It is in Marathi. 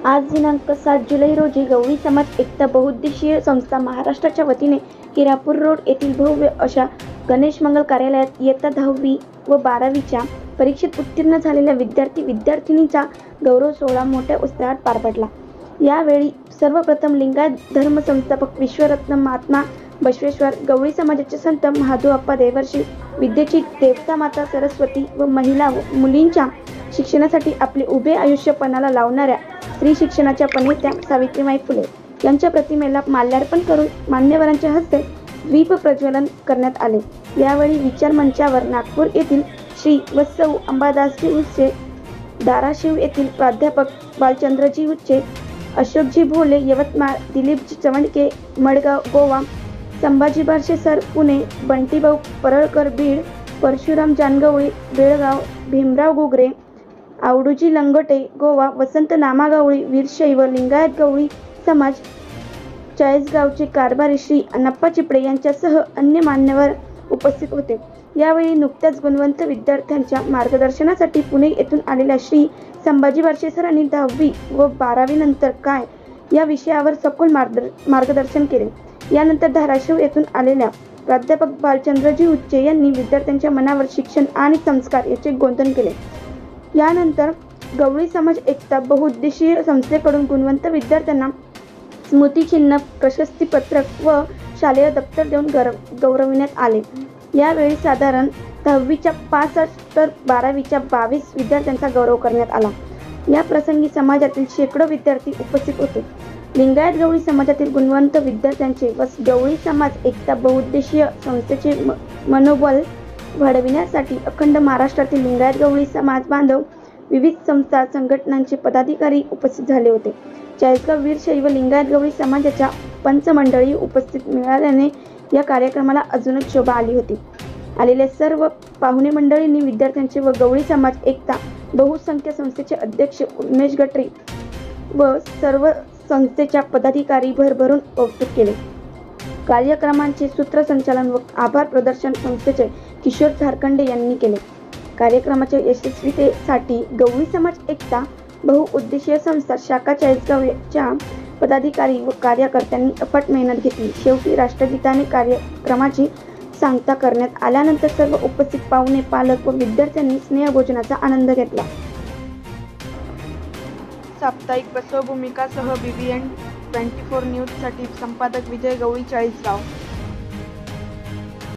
आज दिनांक 7 जुलै रोजी गवळी समाज एकता बहुउद्देशीय संस्था महाराष्ट्राच्या वतीने हिरापूर रोड येथील भव्य अशा गणेश मंगल कार्यालयात इयत्ता 10वी व 12वीच्या परीक्षेत उत्तीर्ण झालेल्या विद्यार्थी-विद्यार्थिनींचा गौरव सोहळा मोठ्या उत्साहात पार पडला। यावेळी सर्वप्रथम लिंगायत धर्म संस्थापक विश्वरत्न महात्मा बसवेश्वर, गवळी समाजाचे संत महादेवप्पा देवर्षी, विद्येची देवता माता सरस्वती व महिला व मुलींच्या शिक्षणासाठी आपले उभे आयुष्य पणाला लावणाऱ्या स्त्री शिक्षणाच्या प्रणेत्या सावित्रीबाई फुले यांच्या प्रतिमेला माल्यार्पण करून मान्यवरांच्या हस्ते दीप प्रज्वलन करण्यात आले। यावेळी विचार मंचावर नागपूर येथील श्री व सौ अंबादासजी उच्चे, धाराशिव येथील प्राध्यापक बालचंद्रजी उच्चे, अशोकजी भोले यवतमाळ, दिलीपजी चवंडके मडगाव गोवा, संभाजी बारशे सर पुणे, बंटीभाऊ परळकर बीड, परशुराम जानगवळी बेळगाव, भीमराव गुगरे आवडूजी लंगोटे गोवा, वसंत नामागवळी वीरशैव लिंगायत गवळी समाज चाळीसगावचे कारभारी श्री अण्णाप्पा चिपळे यांच्यासह अन्य मान्यवर उपस्थित होते। यावेळी नुकत्याच गुणवंत विद्यार्थ्यांच्या मार्गदर्शनासाठी पुणे येथून आलेल्या श्री संभाजी बारशे सरांनी 10वी व 12वी नंतर काय या विषयावर सखोल मार्गदर्शन केले। यानंतर धाराशिव येथून आलेल्या प्राध्यापक बालचंद्रजी उच्चे यांनी विद्यार्थ्यांच्या मनावर शिक्षण आणि संस्कार याचे गोंधन केले। यानंतर गवळी समाज एकता बहुउद्देशीय संस्थेकडून गुणवंत विद्यार्थ्यांना स्मृतिचिन्ह, प्रशस्तीपत्रक व शालेय दप्तर देऊन गौरविण्यात आले। यावेळी साधारण 10वीच्या 65 तर 12वीच्या 22 विद्यार्थ्यांचा गौरव करण्यात आला। या प्रसंगी समाजातील शेकडो विद्यार्थी उपस्थित होते। लिंगायत गवळी समाजातील गुणवंत विद्यार्थ्यांचे व गवळी समाज एकता बहुउद्देशीय संस्थेचे मनोबल वाढविण्यासाठी अखंड महाराष्ट्रातील लिंगायत गवळी समाज बांधव, विविध संस्था संघटनांचे पदाधिकारी उपस्थित झाले होते। चाळीसगाव वीरशैव लिंगायत गवळी समाजाच्या पंच मंडळी उपस्थित मिळाल्याने या कार्यक्रमाला अजूनच शोभा आली होती। आलेल्या सर्व पाहुणे मंडळींनी विद्यार्थ्यांचे व गवळी समाज एकता बहुसंख्य संस्थेचे अध्यक्ष उमेश गटरी व सर्व संस्थेच्या पदाधिकारी भरभरून कौतुक केले। कार्यक्रमांचे सूत्रसंचालन व आभार प्रदर्शन संस्थेचे किशोर झारखंडे यांनी केले। कार्यक्रमाच्या यशस्वीतेसाठी गवळी समाज एकता बहुउद्देशीय संस्था शाखा चाळीसगावच्या पदाधिकारी व कार्यकर्त्यांनी अफाट मेहनत घेतली। शेवटी राष्ट्रगीताने कार्यक्रमाची सांगता करण्यात आल्यानंतर सर्व उपस्थित पाहुणे, पालक व विद्यार्थ्यांनी स्नेहभोजनाचा आनंद घेतला। साप्ताहिक बसवभूमिकासह BBN 24 न्यूजसाठी संपादक विजय गवळी, चाळीसगाव।